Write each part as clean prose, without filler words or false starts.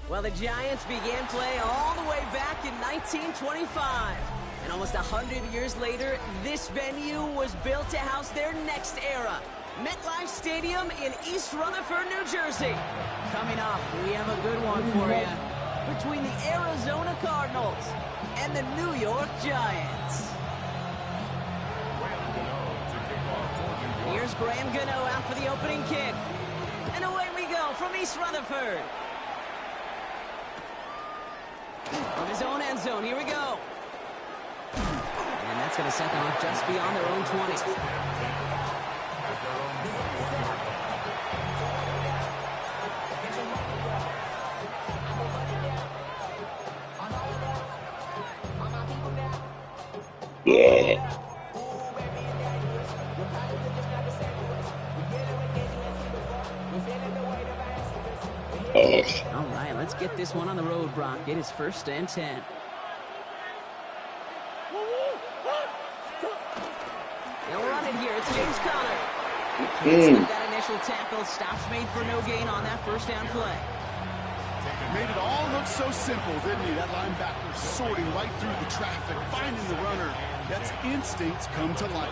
Well, the Giants began play all the way back in 1925. And almost 100 years later, this venue was built to house their next era. MetLife Stadium in East Rutherford, New Jersey. Coming up, we have a good one for you. Between the Arizona Cardinals and the New York Giants. Here's Graham Gano out for the opening kick. And away we go from East Rutherford. From his own end zone, here we go. And that's going to set them up just beyond their own 20. Yeah. All right, let's get this one on the road, Brock. It is 1st and 10. They'll run it here. It's James Conner. That initial tackle. Stops made for no gain on that first down play. Made it all look so simple, didn't he? That linebacker sorting right through the traffic, finding the runner. That's instincts come to life.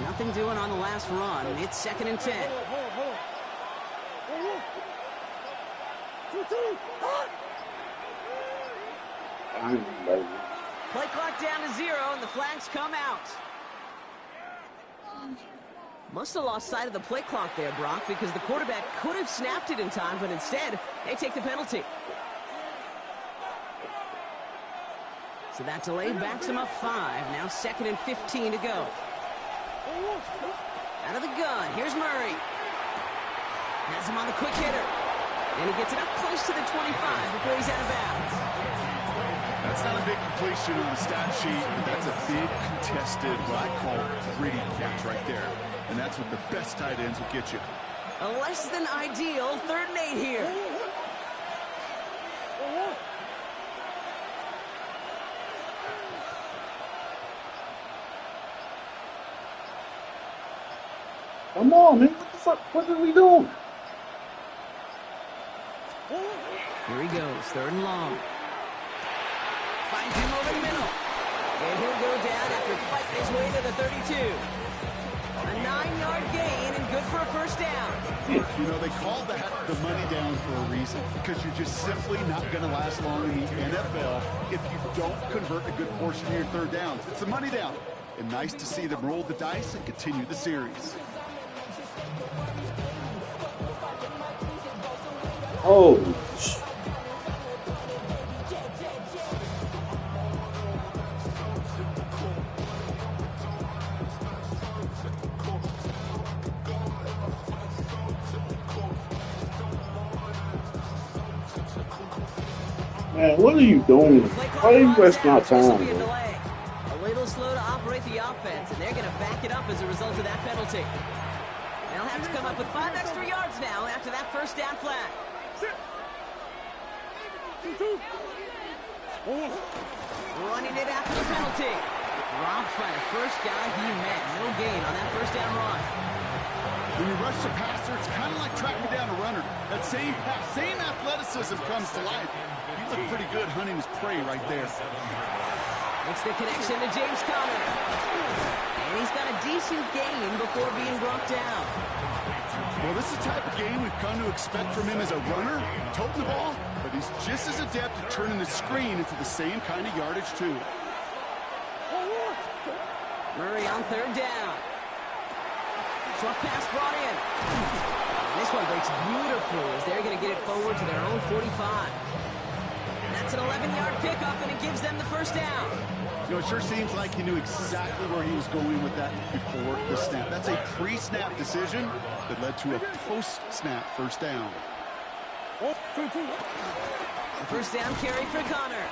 Nothing doing on the last run. It's 2nd and 10. Play clock down to 0, and the flags come out. Must have lost sight of the play clock there, Brock, because the quarterback could have snapped it in time, but instead, they take the penalty. So that delay backs him up 5. Now 2nd and 15 to go. Out of the gun, here's Murray. Has him on the quick hitter. And he gets it up close to the 25 before he's out of bounds. That's not a big completion on the stat sheet, but that's a big contested, what I call gritty catch right there. And that's what the best tight ends will get you. A less than ideal 3rd and 8 here. Come on, man. What the fuck? What are we doing? Here he goes. 3rd and long. Finds him over the middle. And he'll go down after fighting his way to the 32. A 9-yard gain and good for a first down. You know, they call that the money down for a reason, because you're just simply not going to last long in the NFL if you don't convert a good portion of your 3rd downs. It's the money down. And nice to see them roll the dice and continue the series. Oh, man, what are you doing? Why are you wasting our time? A little slow to operate the offense, and they're going to back it up as a result of that penalty. They'll have to come up with 5 extra yards now after that first down flag. Running it after the penalty. Dropped by the first guy he met. No gain on that first down run. When you rush the passer, it's kind of like tracking down a runner. That same pass, same athleticism comes to life. He looked pretty good hunting his prey right there. Makes the connection to James Conner. And he's got a decent gain before being brought down. Well, this is the type of game we've come to expect from him as a runner, toting the ball, but he's just as adept at turning the screen into the same kind of yardage, too. Murray on 3rd down. Short pass brought in. And this one breaks beautifully as they're going to get it forward to their own 45. That's an 11-yard pickup, and it gives them the first down. You know, it sure seems like he knew exactly where he was going with that before the snap. That's a pre-snap decision that led to a post-snap first down. The first down carry for Conner.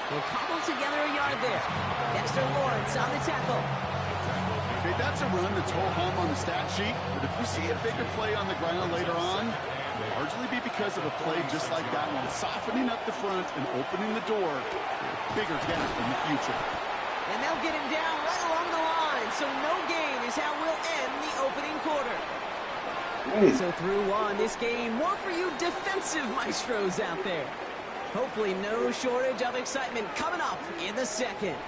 He'll cobble together a yard there. Dexter Lawrence on the tackle. They that's a run that's ho-hum on the stat sheet, but if you see a bigger play on the ground later on, it'll largely be because of a play just like that one, softening up the front and opening the door for a bigger gap in the future. And they'll get him down right along the line, so no gain is how we'll end the opening quarter. So through one, this game, more for you defensive maestros out there. Hopefully no shortage of excitement coming up in the second.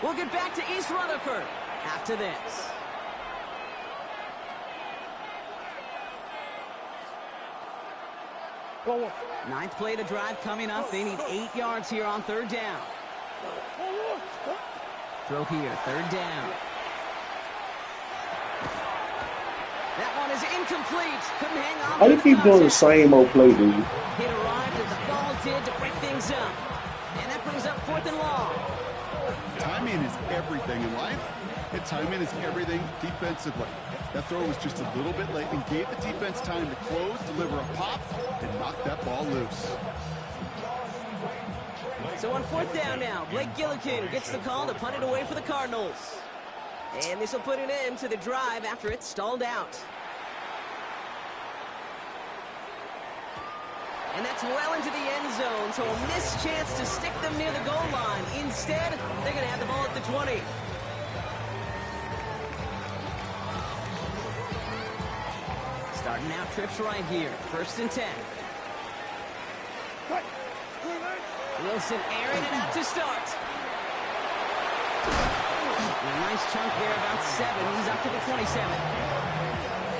We'll get back to East Rutherford after this. Ninth play to drive coming up. They need 8 yards here on third down. Throw here, third down. That one is incomplete. Couldn't hang on. Why do you keep doing the same old play, dude? It arrived as the ball did to break things up. And that brings up 4th and long. Timing is everything in life, and timing is everything defensively. That throw was just a little bit late and gave the defense time to close, deliver a pop, and knock that ball loose. So on 4th down now, Blake Gillikin gets the call to punt it away for the Cardinals. And this will put an end to the drive after it stalled out. And that's well into the end zone, so a missed chance to stick them near the goal line. Instead, they're going to have the ball at the 20. Starting out trips right here. 1st and 10. Wilson airing it out to start. And a nice chunk there, about 7. He's up to the 27.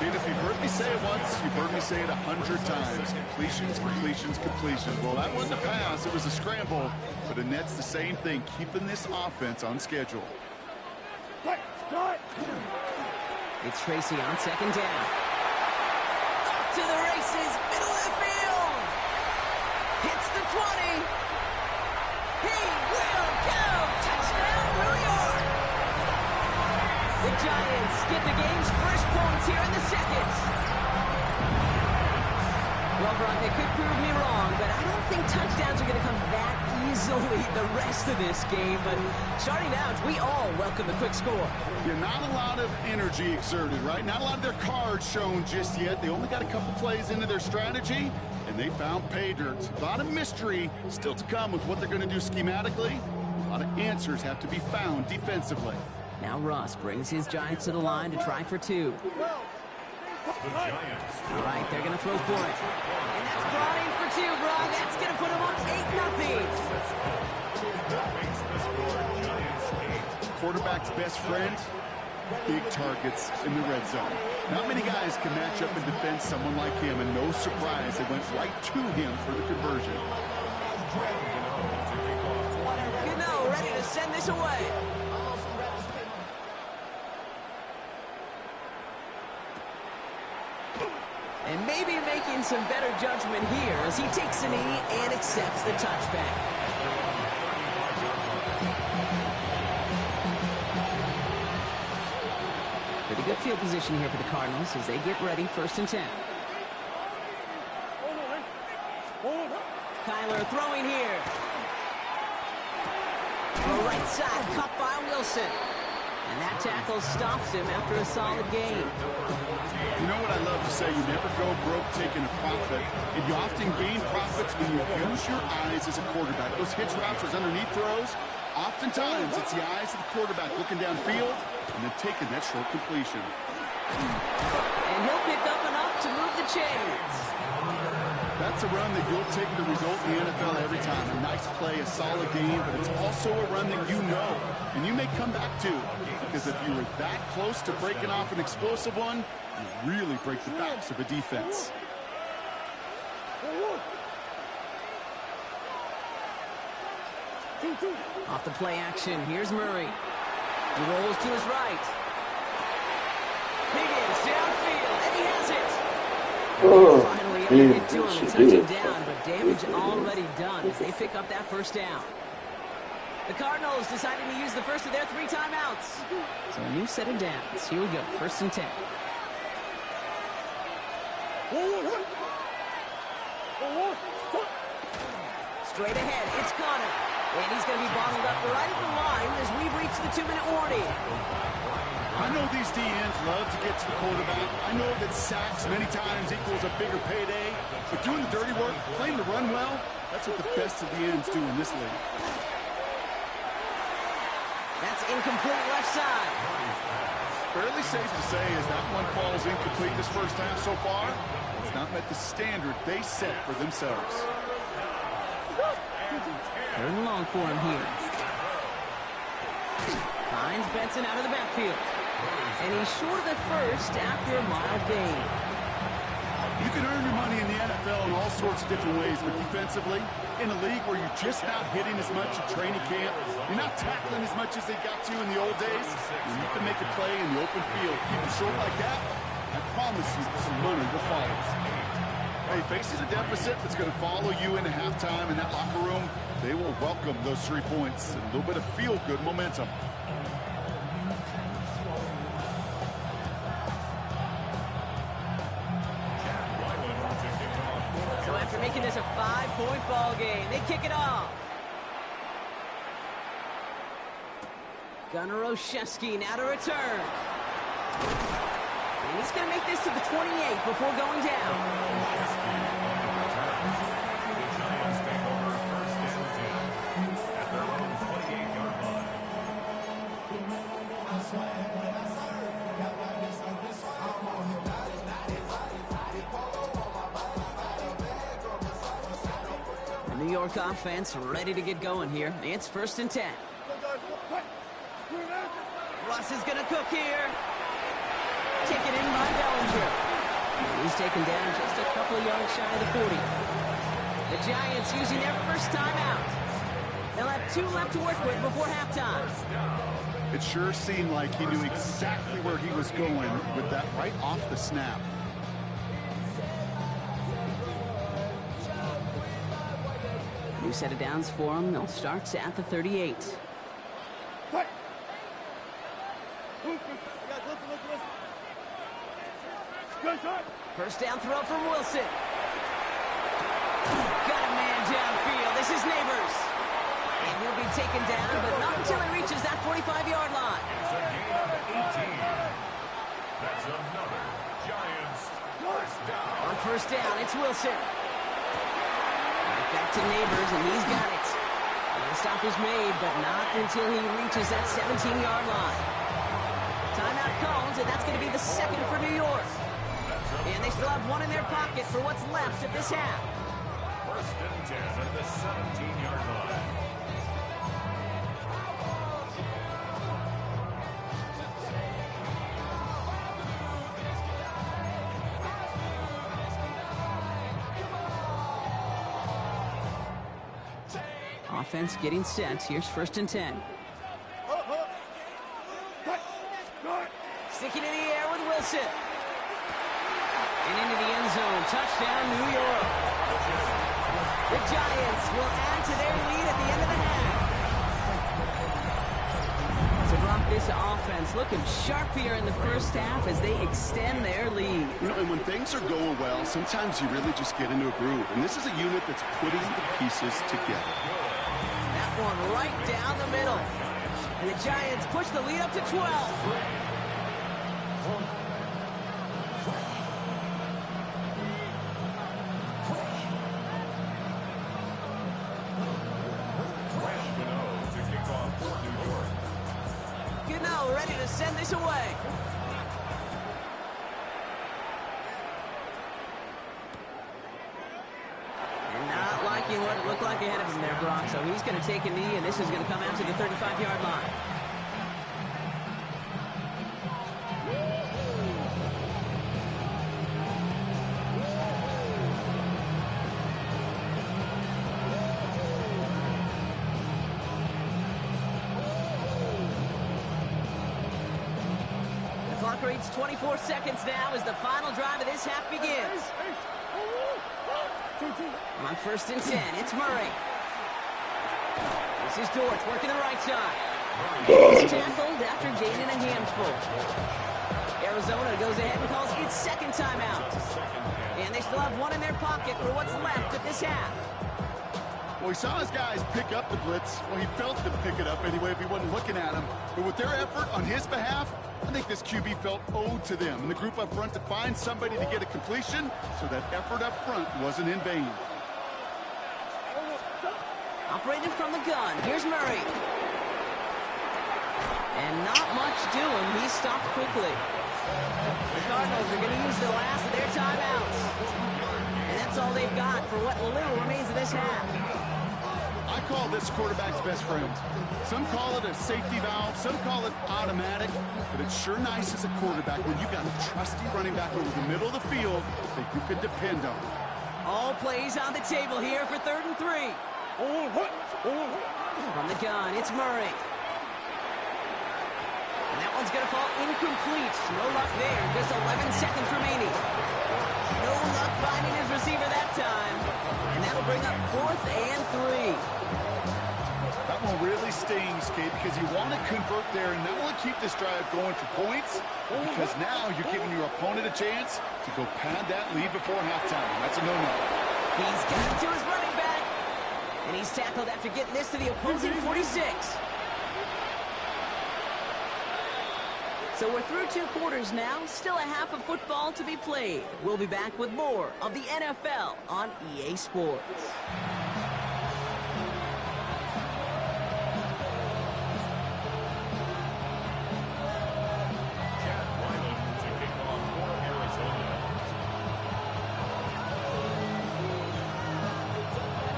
Dude, if you've heard me say it once, you've heard me say it 100 times. Completions, completions, completions. Well, that wasn't a pass. It was a scramble. But Annette's the same thing, keeping this offense on schedule. It's Tracy on 2nd down. Off to the races, middle of the field. Hits the 20. He will go. Touchdown, New York. The Giants get the game's first points here in the second. Well, Brock, they could prove me wrong, but I don't think touchdowns are going to come that easily the rest of this game. But starting out, we all welcome the quick score. Yeah, not a lot of energy exerted, right? Not a lot of their cards shown just yet. They only got a couple plays into their strategy, and they found pay dirt. A lot of mystery still to come with what they're going to do schematically. A lot of answers have to be found defensively. Now Russ brings his Giants to the line to try for 2. All right, they're going to throw for it. And that's brought in for 2, Brock. That's going to put him up 8-0. Quarterback's best friend, big targets in the red zone. Not many guys can match up and defend someone like him, and no surprise, they went right to him for the conversion. Gano ready to send this away. And maybe making some better judgment here as he takes a knee and accepts the touchback. Pretty good field position here for the Cardinals as they get ready, 1st and 10. Kyler throwing here. The right side, cut by Wilson. And that tackle stops him after a solid gain. You know what I love to say? You never go broke taking a profit. And you often gain profits when you use your eyes as a quarterback. Those hitch routes, those underneath throws, oftentimes it's the eyes of the quarterback looking downfield and then taking that short completion. And he'll pick up enough to move the chains. That's a run that you'll take the result in the NFL every time. A nice play, a solid game, but it's also a run that you know and you may come back to. Because if you were that close to breaking off an explosive one, you really break the backs of a defense. Off the play action, here's Murray. He rolls to his right. Higgins downfield, and he has it. Finally able to get to him and touch him down, but damage already done as they pick up that 1st down. The Cardinals deciding to use the first of their 3 timeouts. So a new set of downs. Here we go, 1st and 10. Straight ahead, it's Connor. And he's going to be bottled up right at the line as we've reached the 2-minute warning. I know know these DNs love to get to the quarterback. I know that sacks many times equals a bigger payday, but doing the dirty work, playing the run well, that's what the best of the ends do in this league. That's incomplete left side. Fairly safe to say as that one falls incomplete this first half so far, it's not met the standard they set for themselves. Third and long for him here. Finds Benson out of the backfield. And he's short of the first after a mild gain. You can earn your money in the NFL in all sorts of different ways, but defensively, in a league where you're just not hitting as much at training camp, you're not tackling as much as they got to in the old days, and you can make a play in the open field. Keep it short like that, I promise you some money will follow. Hey, facing a deficit that's going to follow you into halftime in that locker room, they will welcome those 3 points and a little bit of feel-good momentum. So after making this a 5-point ball game, they kick it off. Gunnar Olszewski now to return. And he's going to make this to the 28 before going down. The New York offense ready to get going here. It's 1st and 10. Russ is going to cook here. Taken in by Bellinger. And he's taken down just a couple of yards shy of the 40. The Giants using their first timeout. They'll have 2 left to work with before halftime. It sure seemed like he knew exactly where he was going with that right off the snap. New set of downs for them. They'll start at the 38. First down throw from Wilson. Got a man downfield. This is Neighbors. And he'll be taken down, but not until he reaches that 45-yard line. That's another Giants first down. On first down, it's Wilson. Right back to Neighbors, and he's got it. And the stop is made, but not until he reaches that 17-yard line. Timeout called, and that's going to be the second for New York. And they still have 1 in their pocket for what's left of this half. First and 10 at the 17-yard line. Offense getting set. Here's 1st and 10. Sticking in the air with Wilson. And into the end zone. Touchdown, New York. The Giants will add to their lead at the end of the half. To block this offense looking sharp here in the first half as they extend their lead. You know, and when things are going well, sometimes you really just get into a groove. And this is a unit that's putting the pieces together. That one right down the middle. And the Giants push the lead up to 12. Ready to send this away. And not liking what it looked like ahead of him there, Brock. So he's going to take a knee, and this is going to come out to the 35-yard line. Reads 24 seconds now as the final drive of this half begins. On 1st and 10, it's Murray. This is Dortch working the right side. He's tackled after gaining a handful. Arizona goes ahead and calls its second timeout. And they still have 1 in their pocket for what's left of this half. Well, he saw his guys pick up the blitz. Well, he felt them pick it up anyway if he wasn't looking at him. But with their effort on his behalf, I think this QB felt owed to them and the group up front to find somebody to get a completion, so that effort up front wasn't in vain. Operating from the gun. Here's Murray. And not much doing. He stopped quickly. The Cardinals are going to use the last of their timeouts. And that's all they've got for what little remains of this half. I call this quarterback's best friend. Some call it a safety valve, some call it automatic, but it's sure nice as a quarterback when you got a trusty running back over the middle of the field that you can depend on. All plays on the table here for 3rd and 3. From the gun, it's Murray. And that one's going to fall incomplete. No luck there. Just 11 seconds remaining. No luck finding his receiver that time. And that'll bring up 4th and 3. That one really stings, Kate, because you want to convert there and not only keep this drive going for points, because now you're giving your opponent a chance to go pad that lead before halftime. That's a no-no. He's got it to his running back. And he's tackled after getting this to the opposing 46. So we're through 2 quarters now. Still a half of football to be played. We'll be back with more of the NFL on EA Sports.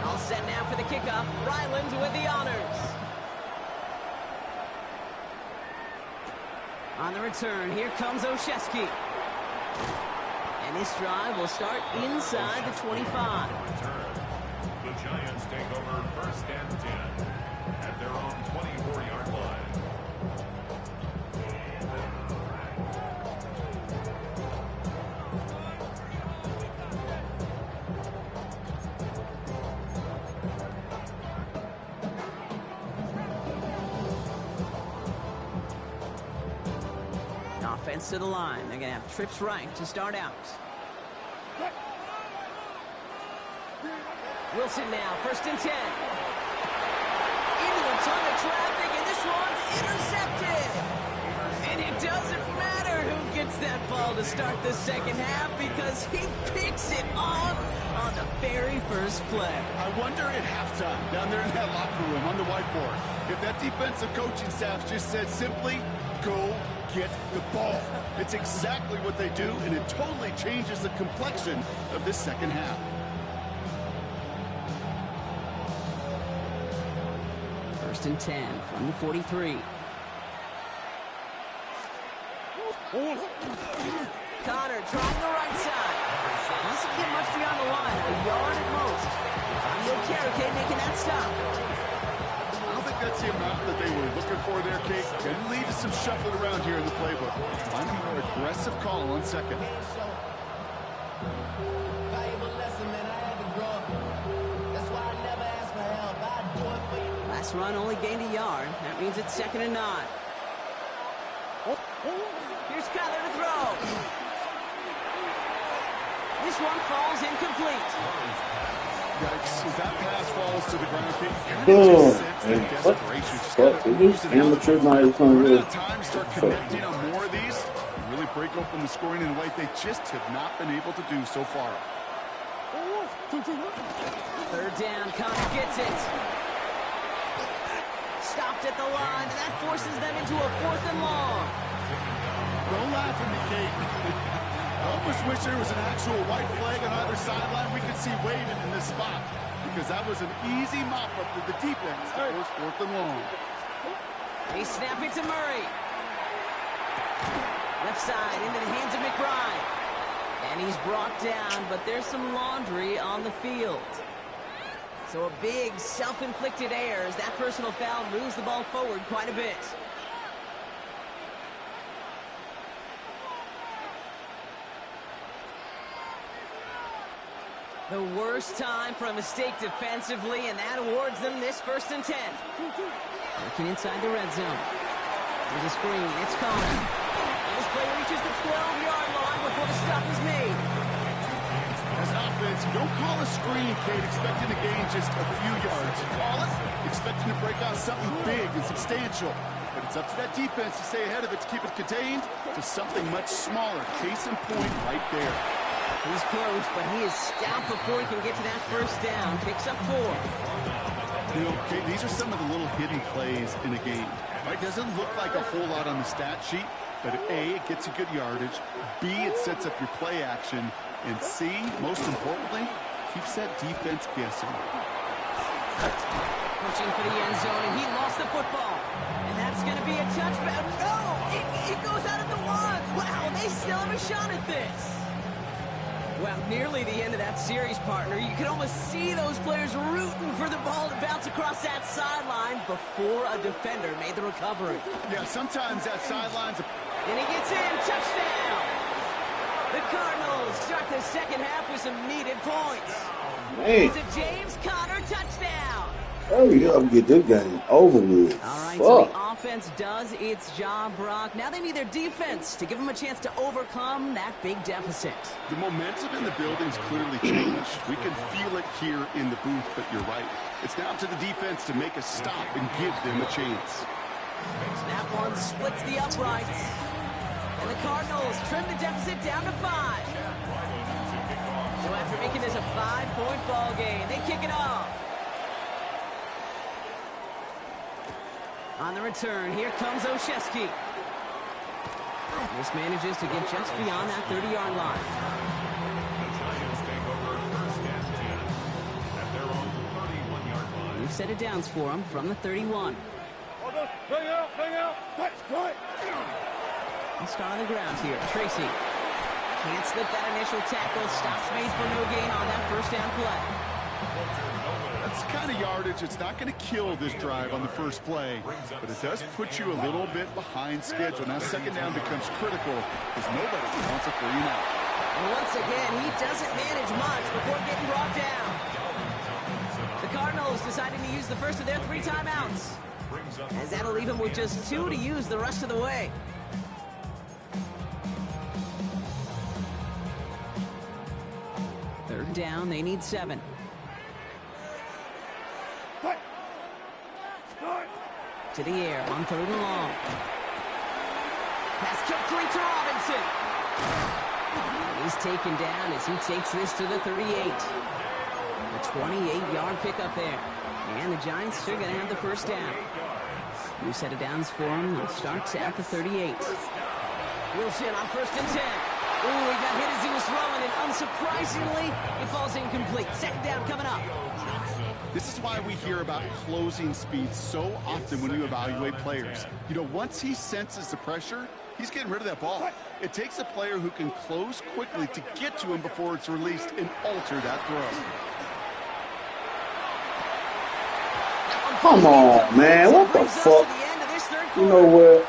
All set now for the kickoff. Ryland with the honors. On the return, here comes Olszewski. And this drive will start inside the 25. The Giants take over 1st and 10 at their own 24-yard line. Offense to the line. They're going to have trips right to start out. Wilson now, 1st and 10. Into a ton of traffic, and this one's intercepted. And it doesn't matter who gets that ball to start the second half because he picks it off on the very first play. I wonder at halftime, down there in that locker room on the whiteboard, if that defensive coaching staff just said simply, go get the ball. It's exactly what they do, and it totally changes the complexion of this second half. First and 10 from the 43. Connor trying the right side. Doesn't get much beyond the line, a yard at most. Carrick making that stop. I don't think that's the amount that they were looking for there, Kate. Can lead to some shuffling around here in the playbook. Find a more aggressive call on 2nd. Last run only gained a yard. That means it's 2nd and 9. Here's Kyler to throw. This one falls incomplete. Yikes, as that pass falls to the ground, Kate, Boom. just amateur night is not really good. time to start connecting on more of these and really break open the scoring in a way they just have not been able to do so far. 3rd down, Connor gets it. Stopped at the line, and that forces them into a 4th and long. Don't laugh at me, Kate. I almost wish there was an actual white flag on either sideline we could see waving in this spot, because that was an easy mop-up to the defense that was 4th and long. They snap it to Murray. Left side into the hands of McBride. And he's brought down, but there's some laundry on the field. So a big self-inflicted error as that personal foul moves the ball forward quite a bit. The worst time for a mistake defensively, and that awards them this 1st and 10. Working inside the red zone. There's a screen. It's Connor. And this play reaches the 12-yard line before the stop is made. As an offense, you don't call a screen, Kate, expecting to gain just a few yards. You call it expecting to break out something big and substantial. But It's up to that defense to stay ahead of it, to keep it contained to something much smaller. Case in point right there. He's close, but he is stopped before he can get to that first down. Picks up 4. You know, okay, these are some of the little hidden plays in a game. Right? Doesn't look like a whole lot on the stat sheet, but A, it gets you good yardage. B, it sets up your play action. And C, most importantly, keeps that defense guessing. Pushing for the end zone, and he lost the football. And that's going to be a touchdown. No! It goes out at the 1. Wow, they still have a shot at this. Well, nearly the end of that series, partner. You can almost see those players rooting for the ball to bounce across that sideline before a defender made the recovery. Yeah, sometimes that sideline's And he gets in. Touchdown! The Cardinals start the second half with some needed points. Man. It's a James Conner touchdown. Hurry up, get this game over with. All right, so the offense does its job, Brock. Now they need their defense to give them a chance to overcome that big deficit. The momentum in the building's clearly changed. We can feel it here in the booth, but you're right. It's now to the defense to make a stop and give them a chance. That one splits the uprights. And the Cardinals trim the deficit down to 5. So after making this a 5-point ball game, they kick it off. On the return, here comes Olszewski. This manages to get just beyond that 30-yard line. The Giants take over first and 10 at their own 31-yard line. We've set it downs for him from the 31. Let's start on the ground here. Tracy can't slip that initial tackle. Stops made for no gain on that first down play. That's the kind of yardage. It's not going to kill this drive on the first play, but it does put you a little bit behind schedule. Now second down becomes critical because nobody wants a 3 and out. And once again, he doesn't manage much before getting brought down. The Cardinals deciding to use the first of their 3 timeouts, as that'll leave him with just 2 to use the rest of the way. Third down, they need 7. To the air on 3rd and long. Pass complete to Robinson. And he's taken down as he takes this to the 38. A 28-yard pickup there. And the Giants are going to have the first down. New set of downs for him. It starts at the 38. Wilson on 1st and 10. Ooh, he got hit as he was throwing, and unsurprisingly, it falls incomplete. Second down coming up. This is why we hear about closing speed so often when you evaluate players. You know, once he senses the pressure, he's getting rid of that ball. It takes a player who can close quickly to get to him before it's released and alter that throw. Come on, man. What the fuck? You know what?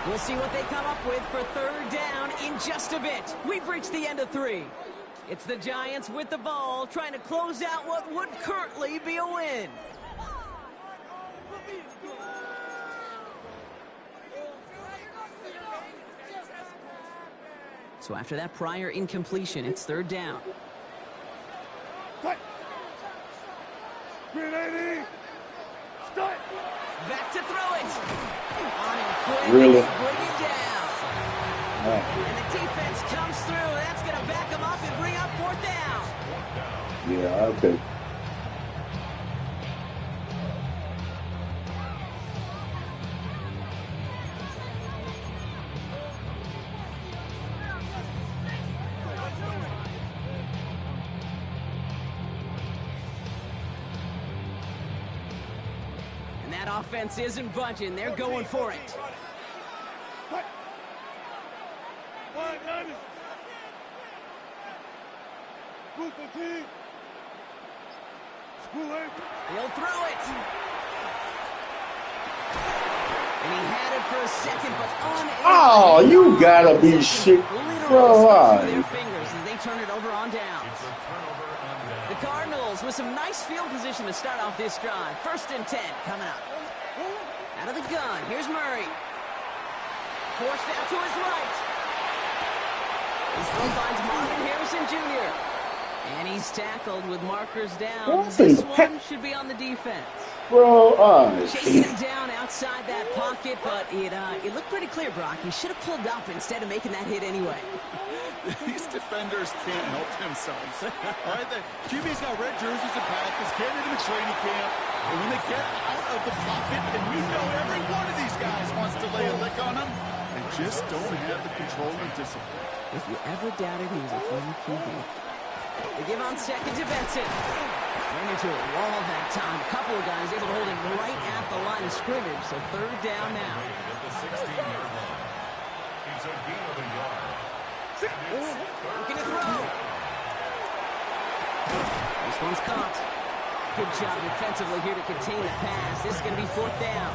We'll see what they come up with for 3rd down in just a bit. We've reached the end of 3. It's the Giants with the ball, trying to close out what would currently be a win. So after that prior incompletion, it's 3rd down. Back to throw it. On him quick. Really? Bring it down. And the defense comes through. That's going to back him up and bring up 4th down. Yeah, okay. And that offense isn't budging. They're going for it. He'll throw it. And he had it for a second, but unable. Oh, you gotta be shit. Literally their fingers as they turn it over on downs. The Cardinals with some nice field position to start off this drive. 1st and 10 coming up. Out of the gun, here's Murray. Forced out to his right. His throw finds Marvin Harrison Jr. And he's tackled with markers down. This one should be on the defense. Bro, Chasing him down outside that pocket, but it looked pretty clear, Brock. He should have pulled up instead of making that hit anyway. These defenders can't help themselves. All right, the QB's got red jerseys in practice, carried them in training camp, and when they get out of the pocket, and you know every one of these guys wants to lay a lick on them, they just don't have the control and discipline. If you ever doubted he was a former QB. They give on second to Benson. Ran into a wall that time. A couple of guys able to hold him right at the line of scrimmage, so third down now. At the 16-yard line. It's a gain of a yard. Looking to throw. This one's caught. Good job defensively here to contain the pass. This is going to be fourth down.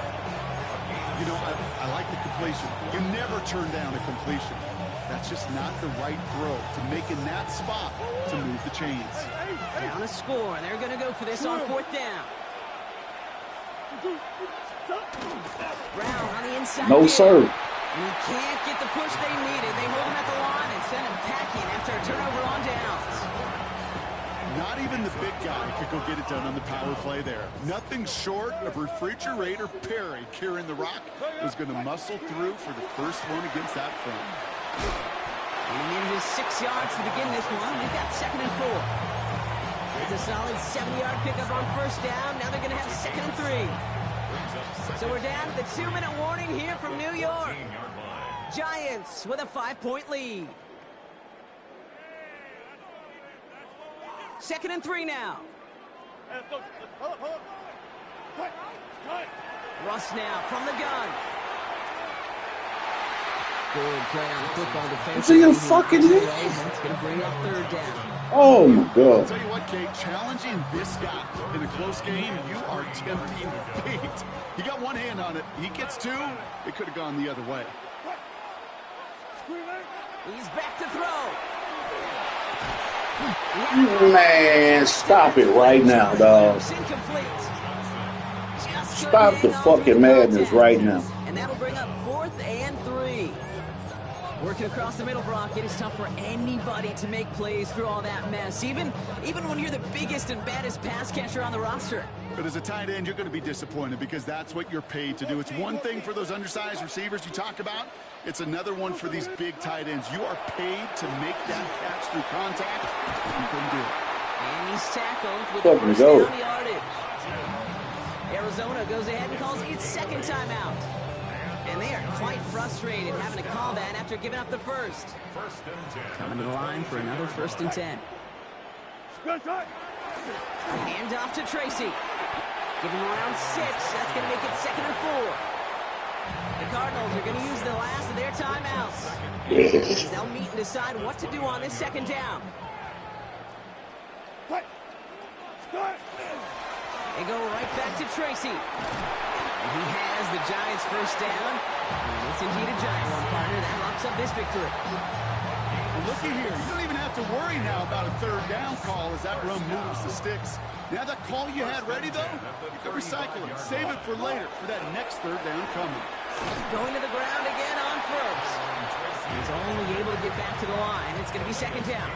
You know, I like the completion. You never turn down a completion. That's just not the right throw to make in that spot to move the chains. Down a score. They're going to go for this on fourth down. Brown on the inside. no, sir. And he can't get the push they needed. They hold him at the line and send him packing after a turnover on downs. Not even the big guy could go get it done on the power play there. Nothing short of Refrigerator Perry carrying the rock was going to muscle through for the first one against that front. And he needed his 6 yards to begin this one. They've got 2nd and 4. It's a solid 70-yard pickup on first down. Now they're going to have 2nd and 3. So we're down to the 2-minute warning here from New York. Giants with a 5-point lead. 2nd and 3 now. Russ now from the gun. Good play on the football defense. Is he a fucking hit? That's going to bring up third down. Oh my I'll God. tell you what, Kate, challenging this guy in a close game, you are tempting fate. He got one hand on it. He gets two. It could have gone the other way. He's back to throw. Man, stop it right now, dog. Stop the fucking madness right now. And that'll bring up 4th and 3. Working across the middle, Brock, it is tough for anybody to make plays through all that mess, even when you're the biggest and baddest pass catcher on the roster. But as a tight end, you're going to be disappointed because that's what you're paid to do. It's one thing for those undersized receivers you talk about. It's another one for these big tight ends. You are paid to make that catch through contact. You couldn't do it. And he's tackled with the first down yardage. Arizona goes ahead and calls its second timeout. And they are quite frustrated having to call that after giving up the first. Coming to the line for another 1st and 10. Hand off to Tracy. Give him around 6. That's going to make it 2nd and 4. The Cardinals are going to use the last of their timeouts. As they'll meet and decide what to do on this 2nd down. They go right back to Tracy. And he has the Giants' first down. And it's indeed a Giant one, partner. That locks up this victory. Well, looky here. You don't even have to worry now about a 3rd down call as that run moves the sticks. Now that call you had ready, though, you can recycle it. Save it for later for that next 3rd down coming. Going to the ground again on first. He's only able to get back to the line. It's going to be 2nd down.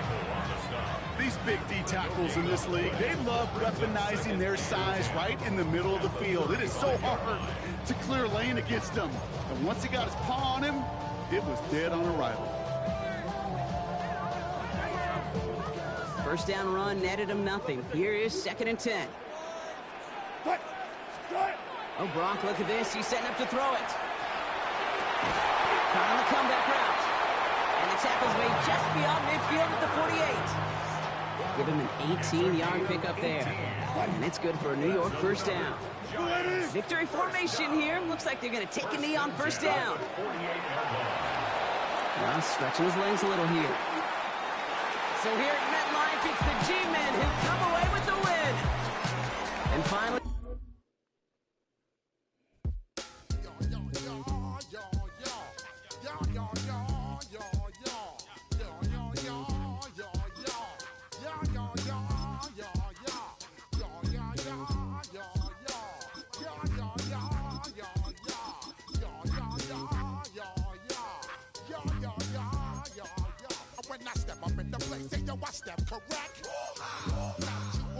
These big D tackles in this league, they love weaponizing their size right in the middle of the field. It is so hard to clear lane against them. And once he got his paw on him, it was dead on arrival. First down run netted him nothing. Here is 2nd and 10. Oh, Brock, look at this. He's setting up to throw it. Caught on the comeback route. And the tackle's made just beyond midfield at the 48. Give him an 18-yard pickup there. And it's good for a New York first down. Victory formation here. Looks like they're going to take a knee on first down. Well, stretching his legs a little here. So here at MetLife, it's the G-Men who come away with the win. And finally...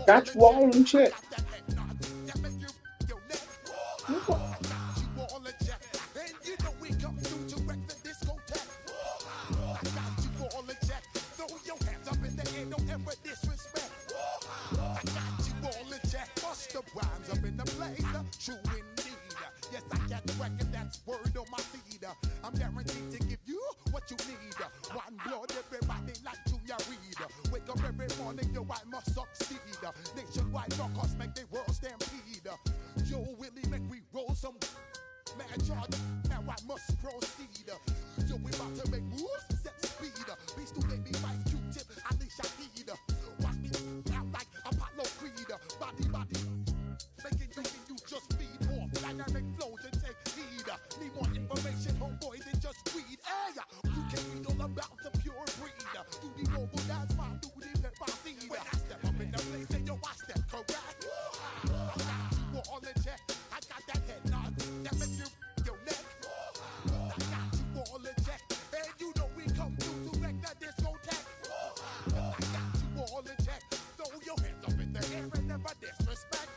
Got you all in check. true indeed. Yes, I can reckon that's word on my feed. I'm guaranteed to give you what you need. One blood, everybody like Junior Reed. Wake up every morning, yo, I must succeed. Nationwide rockers make the world stampede. Yo, Willie, make we roll some mad charge. Now I must proceed. Yo, we about to make moves, set speed. Beast to baby, wife, Q-tip, Ali Shahid. Watch me out like Apollo Creed. Body, making you just feed off dynamic flows and take heed. Need more information, homeboy, than just read. Hey, you can read all about the pure breed. Do the noble dance, my duty, let my seed. When I step up in the place, say yo, I step correct. I got you all in check. I got that head nod that make you your neck. I got you all in check. And you know we come through to wreck the discotheque. I got you all in check. Throw your hands up in the air and never disrespect.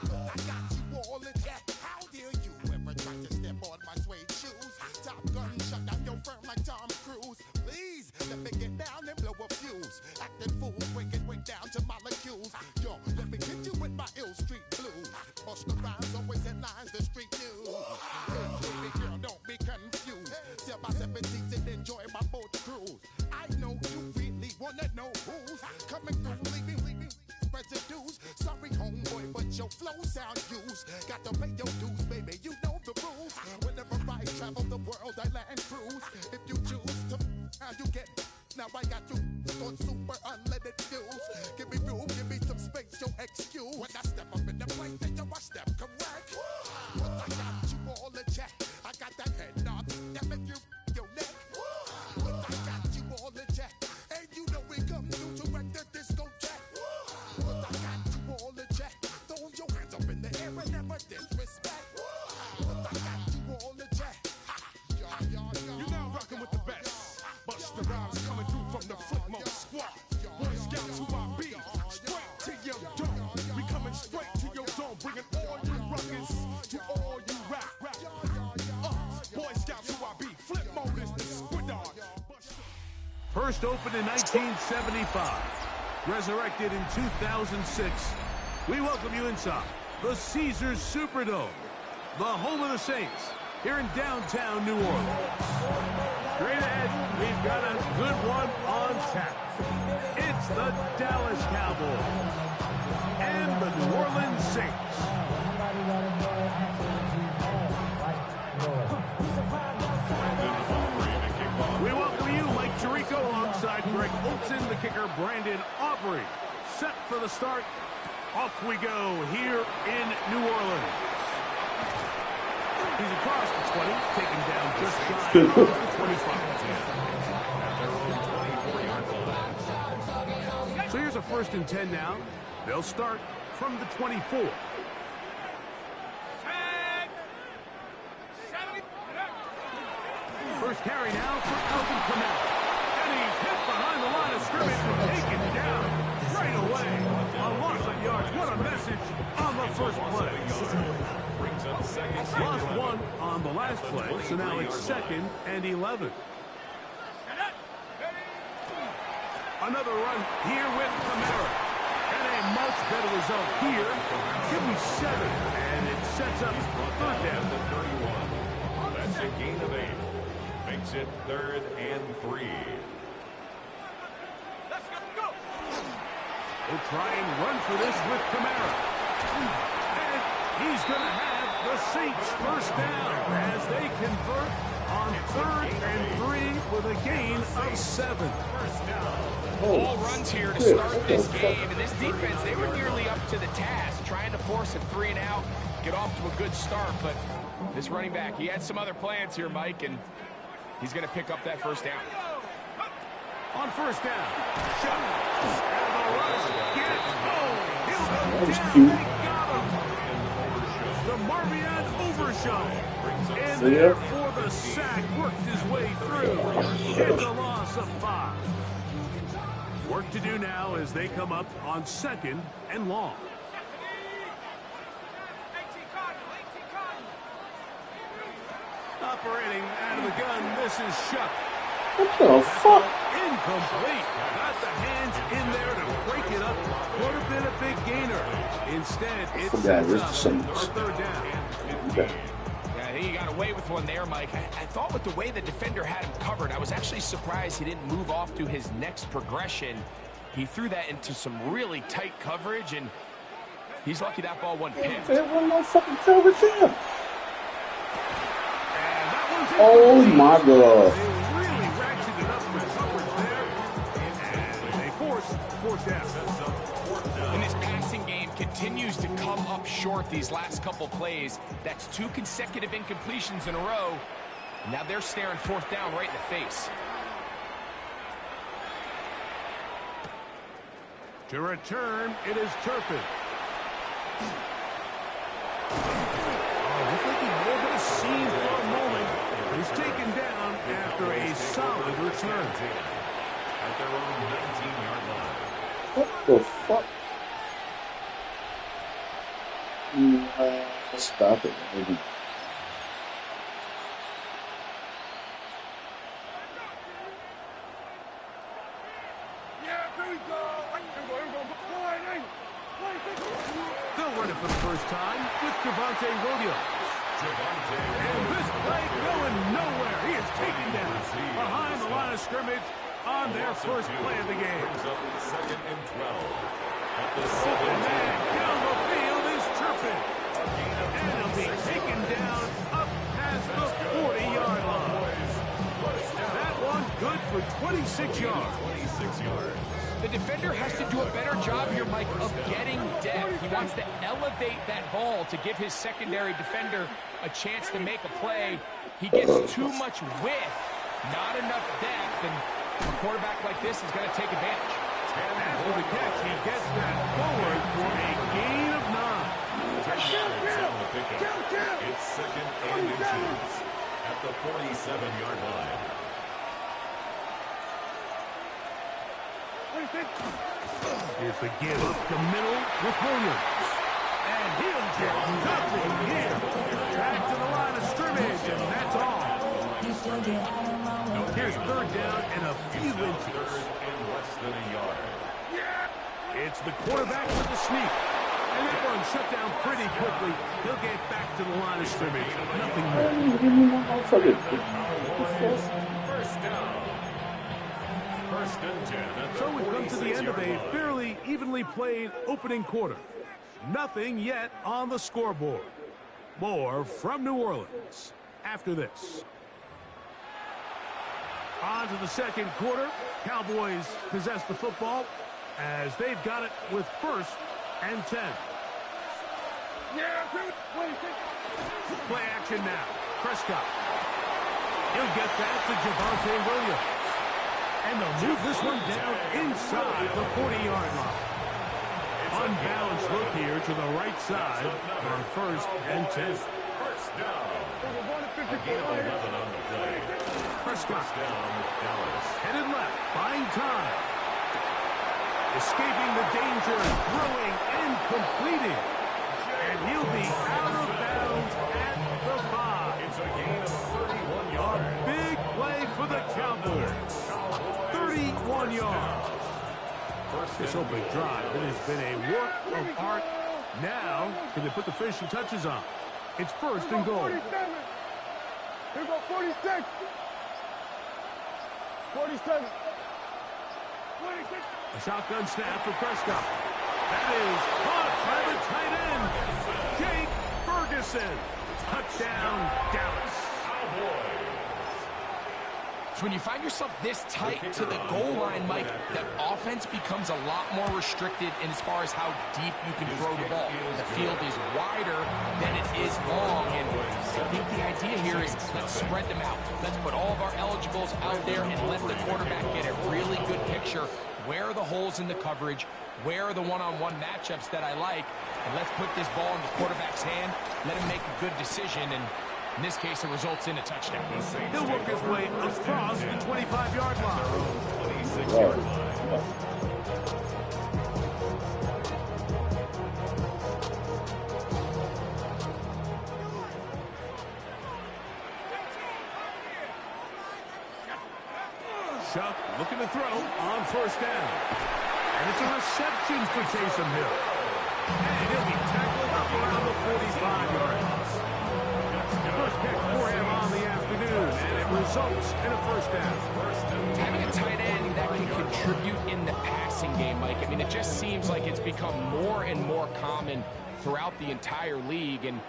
I got you all in check. How dare you ever try to step on my suede shoes? Top Gun shut down your firm like Tom Cruise. Please let me get down and blow a fuse. Acting fool, break it way down to molecules. Yo, let me hit you with my ill street blues. Bust the rhymes, always headlines, the street news. Hey, baby girl, don't be confused. Sell my 7 seats and enjoy my boat cruise. I know you really wanna know who's coming through, leaving residues. Sorry, homeboy, but your flow sound used. Got to pay your dues, baby, you know the rules. Whenever I travel the world, I land cruise. If you choose to, how you get. Now I got you on super unleaded fuels. Give me room, give me some space, your excuse. When I step up in the place, then yo, I step correct. But I got you all in check. I got that head nod that make you your neck. But I got you all in check. And you know we come through to wreck the discotheque. But I got you all in check. Throw your hands up in the air and never disrespect. But I got you all in check. You're now rocking with the best. Bust the rhymes coming through from the Flipmode squad. Boy Scouts who I be. Straight to your dome. We coming straight to your dome. Bringing all you rockers to all you rap. Boy Scouts who I be. Flipmode is the GRIDIRON. First opened in 1975. Resurrected in 2006. We welcome you inside the Caesars Superdome, the home of the Saints, here in downtown New Orleans. Straight ahead, we've got a good one on tap. It's the Dallas Cowboys and the New Orleans Saints. We welcome you, Mike Tirico, alongside Greg Olson, the kicker, Brandon Aubrey. Set for the start. Off we go here in New Orleans. He's across the 20, taken down just shy of the 25. So here's a 1st and 10 now. They'll start from the 24. First carry now for Alvin Kamara. And he's hit behind the line of scrimmage and taken down right away. A loss of yards. What a message on the first play. Lost 1 on the last play, so now it's 2nd and 11. Another run here with Kamara. And a much better result here. Give me 7, and it sets up 3rd down. That's a gain of 8. Makes it 3rd and 3. We'll try and run for this with Kamara. And he's going to have the Saints first down as they convert on 3rd and 3 with a gain of 7. All runs here to start this game, and this defense, they were nearly up to the task, trying to force a 3 and out, get off to a good start, but this running back, he had some other plans here, Mike, and he's going to pick up that first down. On first down, shot, and the rush gets home. He'll go down. They got him. The Marvion Overshown, and there for the sack, worked his way through. It's a loss of 5. Work to do now as they come up on 2nd and long. Operating out of the gun, this is Shuck. What the fuck? Incomplete. Got the hands in there to break it up. Would have been a big gainer. Instead, it sets up a third down. Okay. Yeah, I think he got away with one there, Mike. I thought with the way the defender had him covered, I was actually surprised he didn't move off to his next progression. He threw that into some really tight coverage, and he's lucky that ball wasn't picked. It wasn't no fucking coverage here. Oh my God. They really ratcheted it up for coverage there, and they forced down. And this passing game continues to come up short these last couple plays. That's 2 consecutive incompletions in a row. And now they're staring fourth down right in the face. To return, it is Turpin. Looks like he over the scene for a moment. He's taken down after a solid return. At their own 19-yard line. What the fuck? Stop it, maybe. They'll run it for the first time with Javonte Williams. And this play going nowhere. He is taken down behind the line of scrimmage on their first play of the game. Second and 12. And then down the field is Turpin. And he'll be taken down up past the 40-yard line. That one good for 26 yards. 26 yards. The defender has to do a better job here, Mike, of getting depth. He wants to elevate that ball to give his secondary defender a chance to make a play. He gets too much width, not enough depth, and a quarterback like this is going to take advantage. After the catch, he gets that forward for a gain of 9. It's second and inches at the 47-yard line. Here's the give up the middle with Williams. And he'll get nothing here. Back to the line of scrimmage, and that's all. Here's third down and a few inches. And less than a yard. It's the quarterback with the sneak. And that one shut down pretty quickly. He'll get back to the line of scrimmage. Nothing more. First down. First and 10. So we've come to the end of a fairly evenly played opening quarter. Nothing yet on the scoreboard. More from New Orleans after this. On to the second quarter. Cowboys possess the football as they've got it with first and 10. Play action now. Prescott. He'll get that to Javonte Williams. And they'll move this one down inside the 40-yard line. Unbalanced look here to the right side on first and 10. First down. A gain of 11 on the play. Prescott Down, Dallas. headed left, buying time. Escaping the danger, throwing and completing. And he'll be out of bounds at the 5. It's a gain of 31 yards. A big play for the Cowboys. 31 yards. This opening drive, it has been a work of art. Now, can they put the finishing touches on? It's first and goal. 47. Here go 46. 47. 26. A shotgun snap for Prescott. That is caught by the tight end, Jake Ferguson. Touchdown, Dallas. So when you find yourself this tight to the goal line, Mike, that offense becomes a lot more restricted in as far as how deep you can throw the ball. The field is wider than it is long, and I think the idea here is let's spread them out. Let's put all of our eligibles out there and let the quarterback get a really good picture. Where are the holes in the coverage? Where are the one-on-one matchups that I like? And let's put this ball in the quarterback's hand, let him make a good decision, and in this case, it results in a touchdown. He'll work his way across the 25-yard line. 26-yard line. Chuck looking to throw on first down. And it's a reception for Taysom Hill. And he'll be tackled up around the 45-yard line. First pick for him on the afternoon, and it results in a first down. Having a tight end that can contribute in the passing game, Mike, I mean, it just seems like it's become more and more common throughout the entire league. And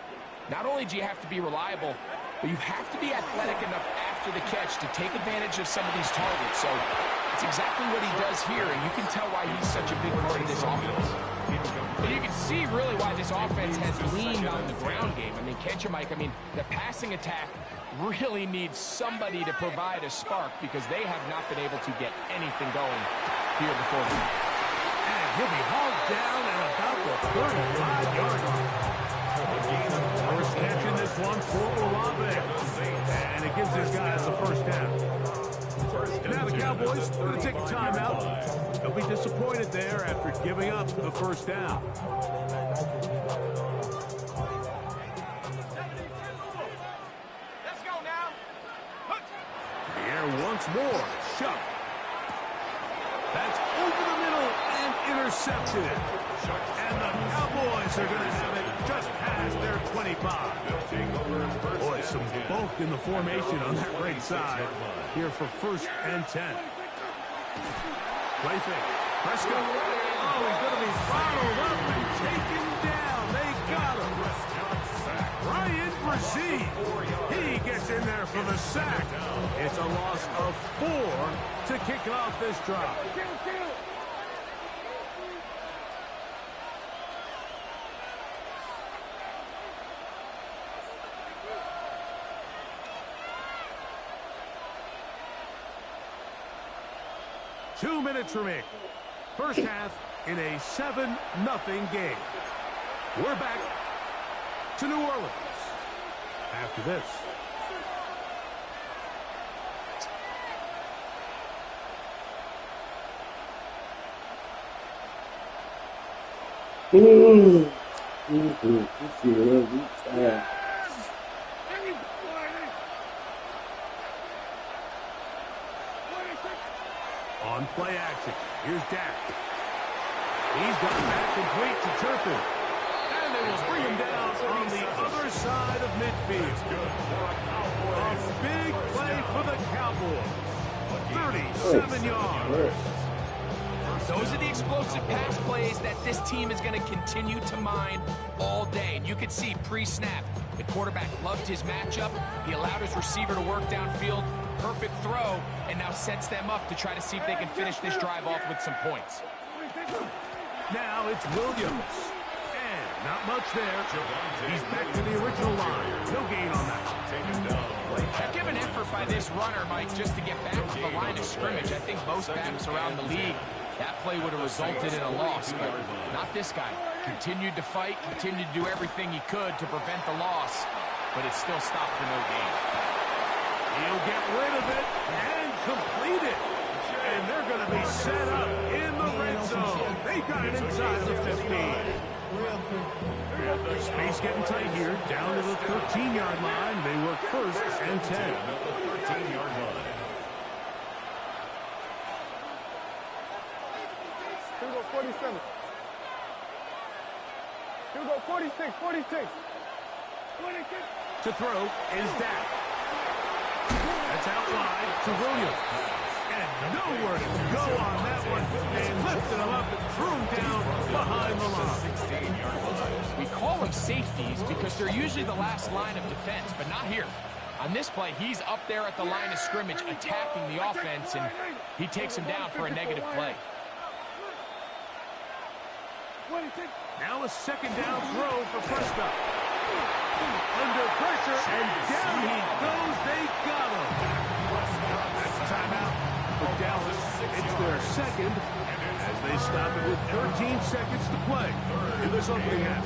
not only do you have to be reliable, but you have to be athletic enough after the catch to take advantage of some of these targets. So it's exactly what he does here, and you can tell why he's such a big part of this offense. And you can see really why this offense has leaned on the ground game. I mean, can't you, Mike? I mean, the passing attack really needs somebody to provide a spark because they have not been able to get anything going here before the half. And he'll be hauled down at about the 35-yard line. First catch in this one for Olave. And it gives his guys a first down. Now the Cowboys are going to take a timeout. They'll be disappointed there after giving up the first down. Let's go now. The air once more. Shuck. That's over the middle and intercepted. And the Cowboys are going to have it just past their 25. Boy, some bulk in the formation on that right side here for 1st and 10. Play fake. Prescott. Oh, he's going to be followed up and taken down. They got him. Ryan Brzee. He gets in there for the sack. It's a loss of 4 to kick off this drive. 2 minutes remaining. First half in a 7-0 game. We're back to New Orleans after this. On play action, here's Dak. He's got that complete to Turpin. And they will bring him down on the other side of midfield. A big play for the Cowboys. 37 yards. Those are the explosive pass plays that this team is going to continue to mine all day. And you can see pre-snap, the quarterback loved his matchup. He allowed his receiver to work downfield. Perfect throw, and now sets them up to try to see if they can finish this drive off with some points. Now it's Williams. And not much there. He's back to the original line. No gain on that. Heck of an effort by this runner, Mike, just to get back to the line of scrimmage. I think most backs around the league, that play would have resulted in a loss, but not this guy. Continued to fight, continued to do everything he could to prevent the loss, but it still stopped for no gain. He'll get rid of it and complete it. And they're going to be set up in the red zone. They got it inside the 15. Space getting tight here. Down to the 13-yard line. They work 1st and 10. 13-yard line. Here we go, 47. Here we go, 46, 46. 46. To throw is Dak. That's out wide to Williams. And nowhere to go on that one. They lifted him up and threw him down behind the line. We call them safeties because they're usually the last line of defense, but not here. On this play, he's up there at the line of scrimmage attacking the offense, and he takes him down for a negative play. Now a second down throw for Prescott. Under pressure, and down he goes. They got him. That's a timeout for Dallas. It's their second as they stop it with 13 seconds to play in this opening half.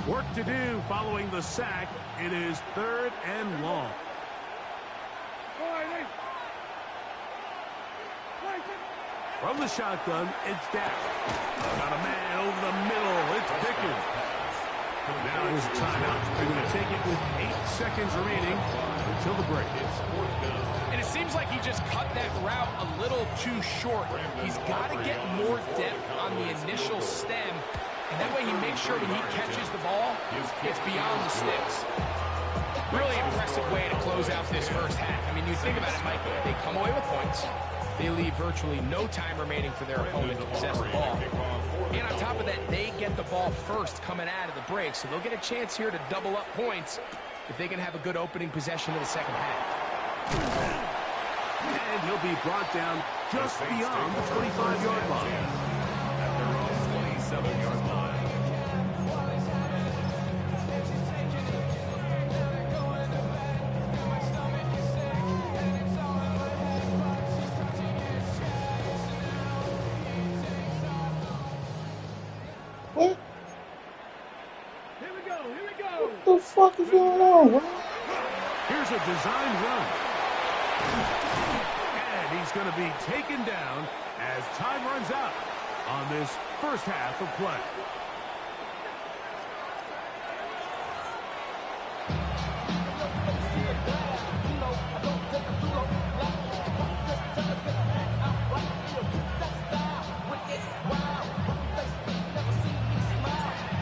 Work to do following the sack. It is 3rd and long. From the shotgun, it's Dak. Got a man over the middle. It's Pickens. Now his timeout. They're going to take it with 8 seconds remaining until the break. And it seems like he just cut that route a little too short. He's got to get more depth on the initial stem, and that way he makes sure when he catches the ball, it's beyond the sticks. Really impressive way to close out this first half. I mean, you think about it, Mike, they come away with points. They leave virtually no time remaining for their opponent to possess the ball. And on top of that, they get the ball first coming out of the break, so they'll get a chance here to double up points if they can have a good opening possession in the second half. And he'll be brought down just beyond the 25-yard line. At their own 27-yard line. What? Here we go. What the fuck is going on, bro? Here's a design run. And he's going to be taken down as time runs out on this first half of play.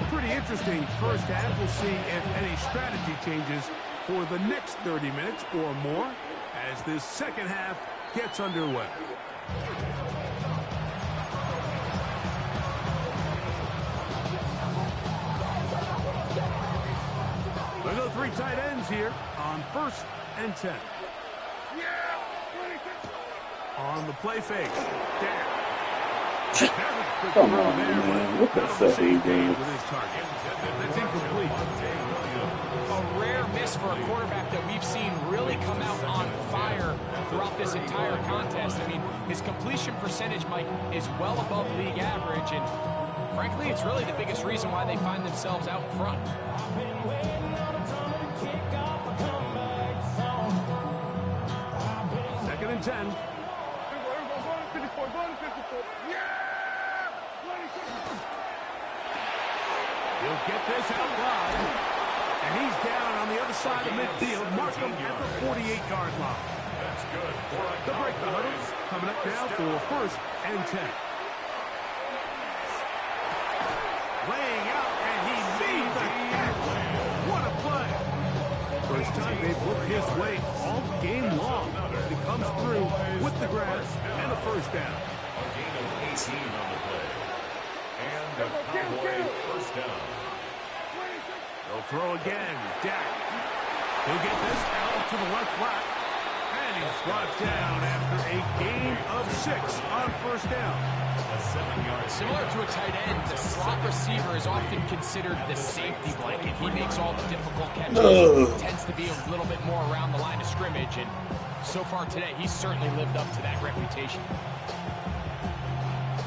Pretty interesting first half. We'll see if any strategy changes for the next 30 minutes or more as this second half gets underway. We'll go 3 tight ends here on 1st and 10. On the play fake. Down. Come on, man. What the fuck are you doing? That's incomplete. A rare miss for a quarterback that we've seen really come out on fire throughout this entire contest. I mean, his completion percentage, Mike, is well above league average, and frankly, it's really the biggest reason why they find themselves out in front. Second and 10. He'll get this out wide. And he's down on the other side of midfield. Mark him at the 48-yard line. That's good. The break the huddles. Coming up now for 1st and 10. Laying out, and he made the catch. What a play. First time they've looked his way all game long. He comes through with the grab and a first down. A gain of 18 on the play. And a Cowboy first down. They'll throw again. Dak. He'll get this out to the left flat. And he's brought down after a gain of 6 on first down. A 7-yard. Similar to a tight end, the slot receiver is often considered the safety blanket. He makes all the difficult catches. Tends to be a little bit more around the line of scrimmage, and so far today, he's certainly lived up to that reputation.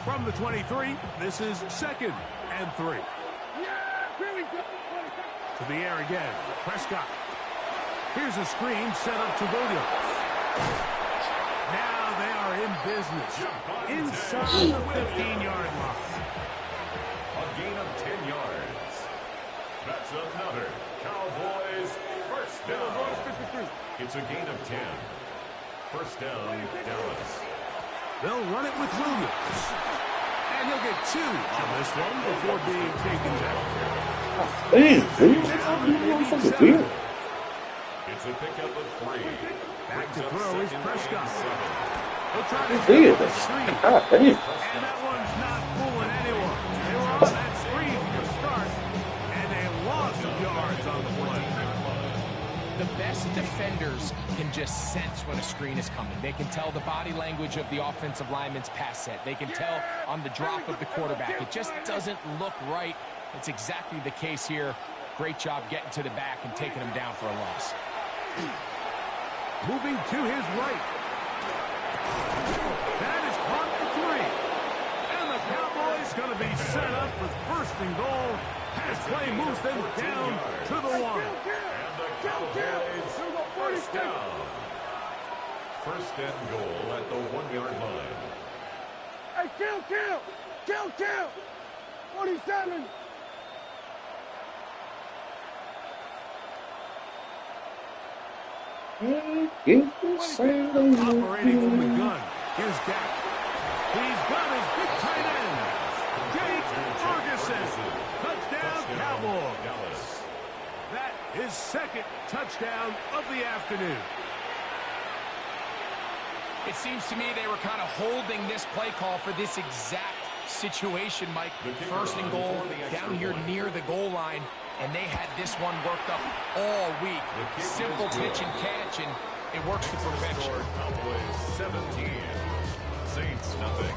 From the 23, this is 2nd and 3. To the air again. Prescott. Here's a screen set up to Williams. Now they are in business. Inside the 15-yard line. A gain of 10 yards. That's another Cowboys first down. It's a gain of 10. First down, Dallas. They'll run it with Williams. And he'll get 2 on this one before being taken down. Damn, dude. Motherfucker did. It's a pickup of 3. Back to throw is Prescott. He'll try to Did. the screen. God damn. And that one's not fooling anyone. They were on that screen to start, and they lost yards on the play. The best defenders can just sense when a screen is coming. They can tell the body language of the offensive lineman's pass set. They can tell on the drop of the quarterback. It just doesn't look right. It's exactly the case here. Great job getting to the back and taking him down for a loss. Moving to his right. That is caught for 3. And the Cowboys going to be set up with 1st and goal. Pass play moves them down to the 1. And the Cowboys first down. First and goal at the 1-yard line. Hey, kill! 47. Operating from the gun. Here's Dak. He's got his big tight end. Jake Ferguson. Touchdown, Cowboys. That is second touchdown of the afternoon. It seems to me they were kind of holding this play call for this exact situation, Mike. First and goal, down here near the goal line, and they had this one worked up all week. Simple pitch and catch, and it works to perfection. Cowboys 17, Saints nothing.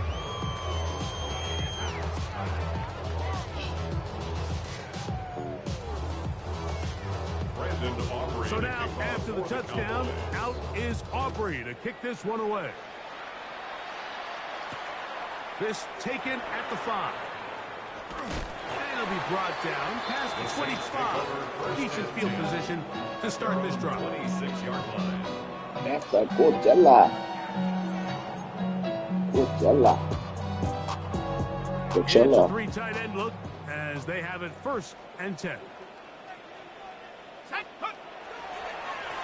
So now, after the touchdown, out is Aubrey to kick this one away. This taken at the 5. And it'll be brought down past the 25. Decent field position to start this drive. 26-yard line. After Coachella. It's a 3 tight end look as they have it 1st and 10.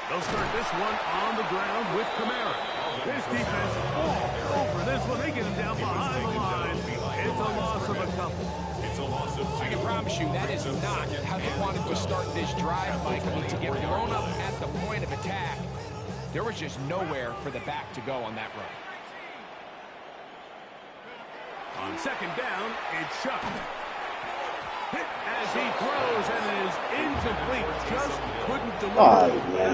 They'll start this one on the ground with Kamara. This defense all over this one. They get him down behind the line. It's a loss of a couple. It's a loss of 2. I can promise you that is not how they wanted to start this drive, Mike. I mean, to get blown up at the point of attack, there was just nowhere for the back to go on that run. On 2nd down, it's Chuck. Hit as he throws and is incomplete. Just couldn't deliver. Oh, man.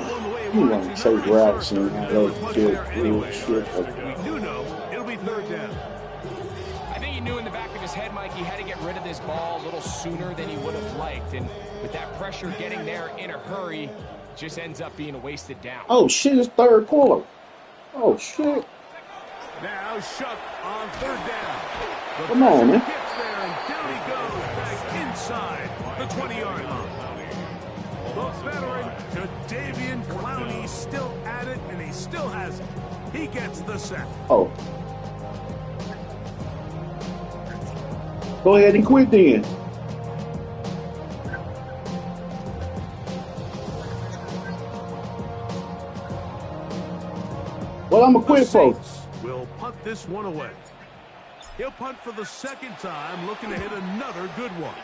You want to take routes and all that shit. We do know it'll be 3rd down. I think he knew in the back of his head, Mike, he had to get rid of this ball a little sooner than he would have liked. And with that pressure getting there in a hurry, just ends up being a wasted down. Oh, shit, it's 3rd quarter. Oh, shit. Now Shuck on 3rd down. Come on, man. Gets there and down he goes back inside the 20-yard line. The veteran, Jadeveon Clowney, still at it, and he still has it. He gets the sack. Oh. Go ahead and quit then. Well, I'm going to quit, folks. Will punt this one away. He'll punt for the 2nd time, looking to hit another good one.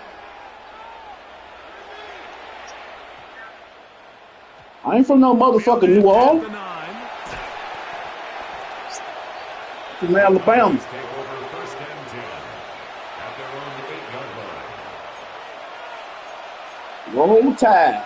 I ain't from no motherfucking New Orleans. From Alabama. Take over 1st and 10 at their own 8-yard line. Roll Tide.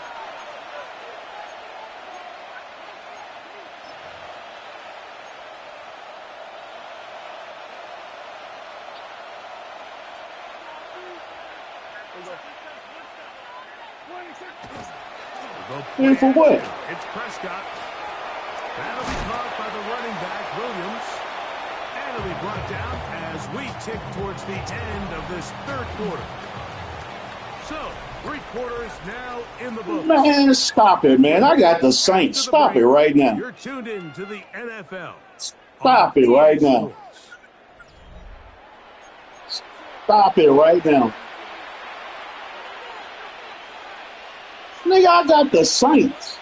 And for what? It's Prescott. That'll be caught by the running back, Williams. And it'll be brought down as we tick towards the end of this 3rd quarter. So, 3 quarters now in the books. Man, stop it, man. I got the Saints. Stop it right now. You're tuned in to the NFL. Stop it right now. Stop it right now. Nigga, I got the Saints.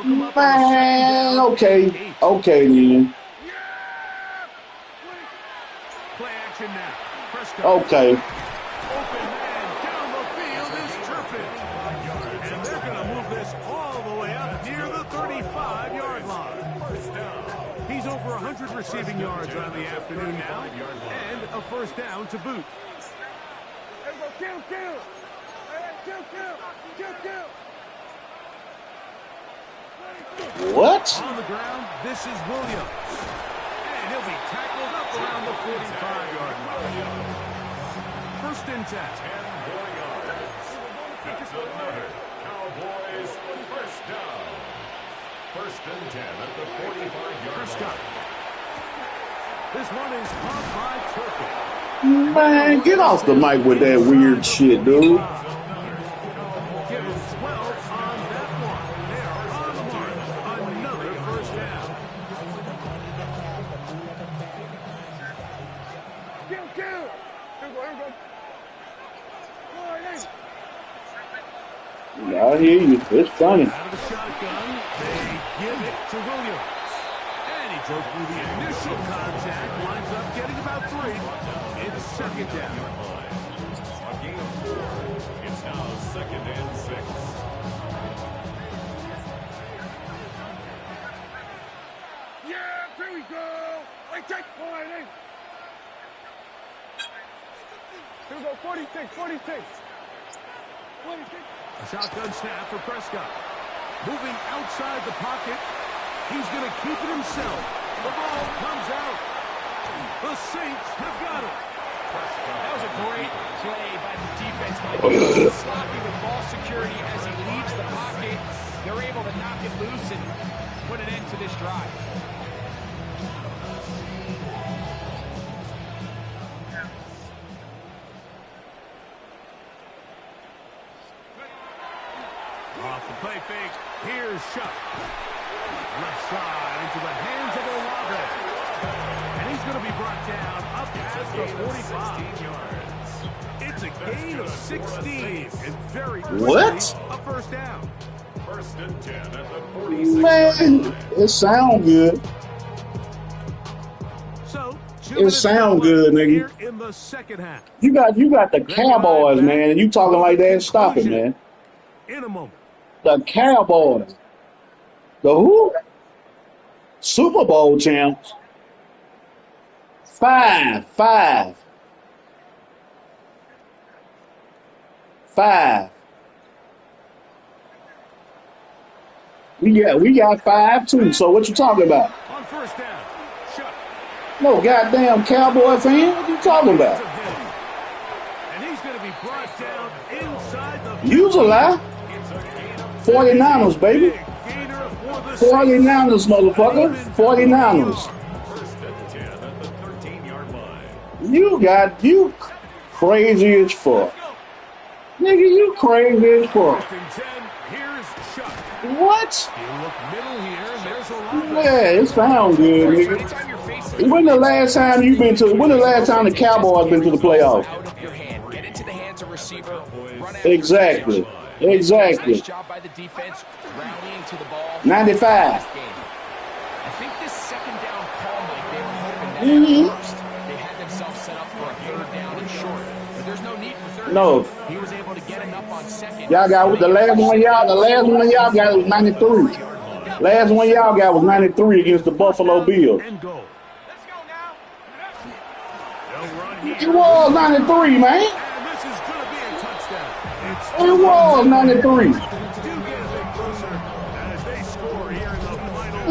Man, okay. Okay, then. Play action now. Prescott. Okay. Open man down the field is Turpin. And they're going to move this all the way up near the 35-yard line. He's over 100 receiving yards on the afternoon now. And a 1st down to boot. Kill. What? On the ground, this is Williams. And he'll be tackled up around the 45-yard line. 1st and 10. 10 more yards. That's another Cowboys 1st down. 1st and 10 at the 45-yard line. This one is caught by Turpin. Man, get off the mic with that weird shit, dude. Give him 12 on that one. They are on the mark. Another 1st down. I hear you. It's funny. Out of the shotgun, they give it to Williams. And he broke through the initial contact, winds up getting about 3. It's second down. A gain of 4. It's now 2nd and 6. Yeah, here we go. I take point. Here we go, 46, 46. 46. A shotgun snap for Prescott. Moving outside the pocket. He's going to keep it himself. The ball comes out. The Saints have got it. That was a great play by the defense. Mike. Sloppy with ball security as he leaves the pocket. They're able to knock it loose and put an end to this drive. Off the play fake. Here's Shuck. Left side into the hands of Olave. And he's going to be brought down up past the 45. Yards. It's a gain of 16. And very What? quickly, a first down. 1st and 10 at the 46. Man, it sound good. So, It sound good, nigga. here in the second half. You got the Cowboys, man, and you talking like that. Stop it, man. In a moment. The Cowboys. The who? Super Bowl champs. 5. We got 5 too. So what you talking about? On first down. Shuck. No goddamn Cowboy fan. What you talking about? And he's going to be brought down inside the Use a lie. 49ers, baby. big gainer for the 49ers, motherfucker. 49ers. 1st and 10 at the 13-yard line. You crazy as fuck. Nigga, you crazy as fuck. 1st and 10. Here's Shuck. What? You look middle here, and there's a lot. Yeah, it sounds good, nigga. Anytime you're facing When the last time the Cowboys been to the playoffs? out of your hand, get into the hands of receiver, run after Exactly. Nice job by the defense, rallying to the ball. 95. I think this second down call, Mike, they were hoping that at first they had themselves set up for a 3rd down and short. But there's no need for 3rd No. down. He was able to get enough on 2nd. Y'all got the last one y'all got was 93. Last one y'all got was 93 against the Buffalo Bills. And goal. Let's go now. They'll run here. It was 93, man. And this is going to be a touchdown. It's It was 93. do get a bit closer as they score here in the final minute.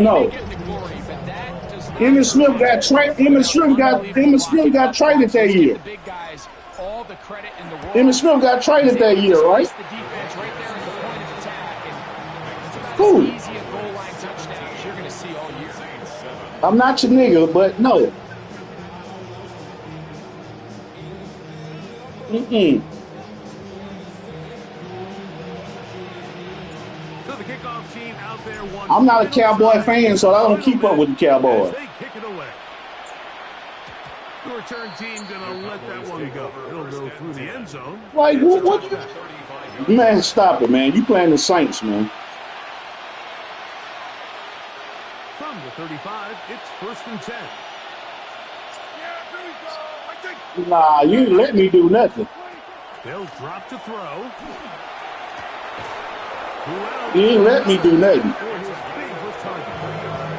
No. Emmitt Smith got traded that year. Emmitt Smith got traded that year, right? Who? I'm not your nigga, but no. So the kickoff team out there won. I'm not a Cowboy fan, so I don't keep up with the Cowboys. They kick it away. The return team gonna let that one go. It'll go through the end zone. Like, what you... Man, stop it, man. You playing the Saints, man. From the 35, it's 1st and 10. Nah, you ain't let me do nothing. They'll drop to throw. You ain't let me do nothing. For his favorite target.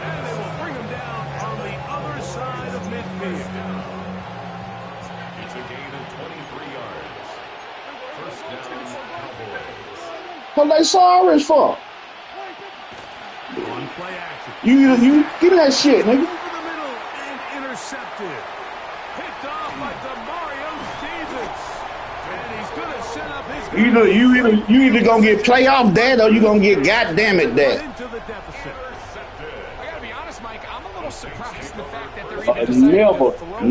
And they will bring him down on the other side of midfield. It's a gain of 23 yards. 1st down, Cowboys. What they sorry for? On play action. You give me that shit, nigga. Over the middle and intercepted. Picked off by DeMario Davis. And he's going to set up his... You either gonna get playoff dead or you gonna get goddamn it dead. Into the deficit. I gotta be honest, Mike, I'm a little surprised in the fact that they're even deciding Never, to throw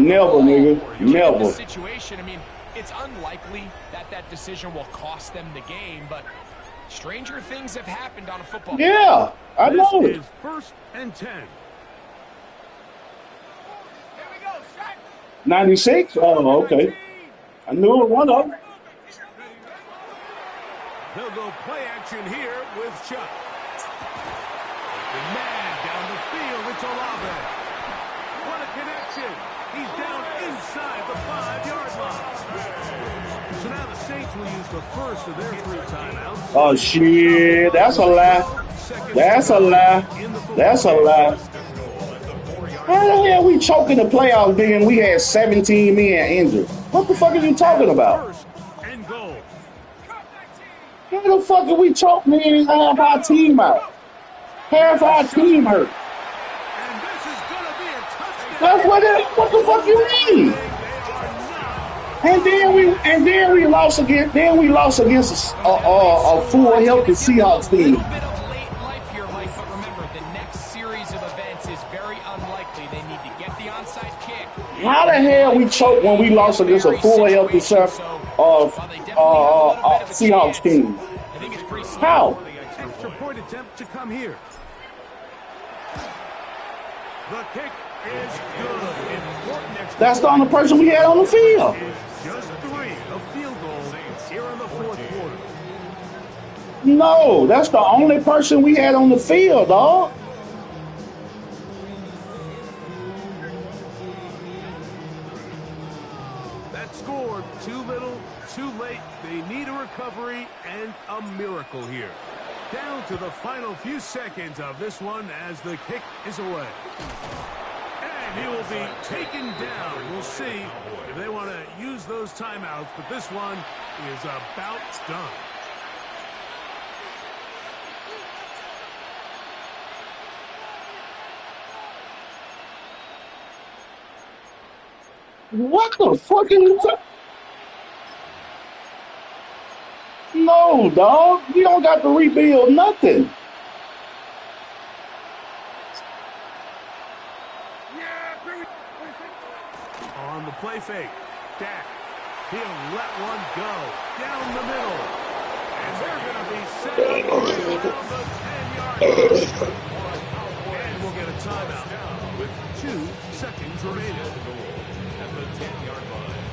nigga, in never. this situation. I mean, it's unlikely that decision will cost them the game, but stranger things have happened on a football field. Yeah, I know This it. is 1st and 10. 96? Oh, okay. I knew it was one of them. They'll go play action here with Chuck. The man down the field. It's Olave. What a connection. He's down inside the 5-yard line. So now the Saints will use the first of their 3 timeouts. Oh, shit. That's a lie. That's a lie. That's a lie. How the hell we choking the playoffs then we had 17 men injured? What the fuck are you talking about? First and goal. How the fuck are we choking and half our team out? Half our team hurt. And this is going to be a touchdown. That's what the fuck you mean? And then we lost against a full healthy Seahawks team. A little bit of late life here, Mike, but remember, the next series of events is very unlikely. They need to get the onside kick. How the hell we choked when we lost against a full healthy Seahawks team? I think it's pretty smart. How? Extra point attempt to come here. The kick is good. Important extra That's the only person we had on the field. just 3 of field goals here in the 4th quarter. No, that's the only person we had on the field, dog. That scored too little, too late. They need a recovery and a miracle here. Down to the final few seconds of this one as the kick is away. And he will be taken down. We'll see if they want to use those timeouts, but this one is about done. What the fuck are you talking? No, dog. We don't got to rebuild nothing. On the play fake, Dak. He'll let one go down the middle. And they're going to be set up around the 10-yard line. And we'll get a timeout with 2 seconds remaining. At the 10-yard line.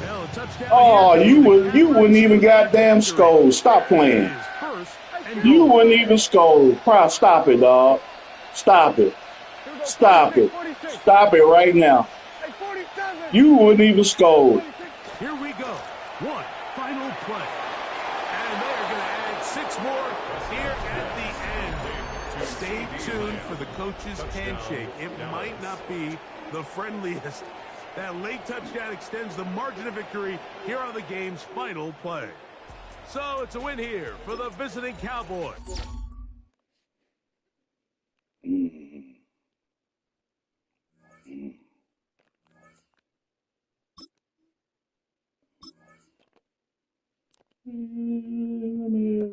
Well, a touchdown. Oh, you wouldn't even goddamn scold. Stop playing. You wouldn't even scold. Stop it, dog. Stop it. Stop it. Stop it right now. You wouldn't even scold. Here we go. One final play. And they're going to add 6 more here at the end. Stay tuned for the coach's handshake. It might not be the friendliest. That late touchdown extends the margin of victory here on the game's final play. So it's a win here for the visiting Cowboys.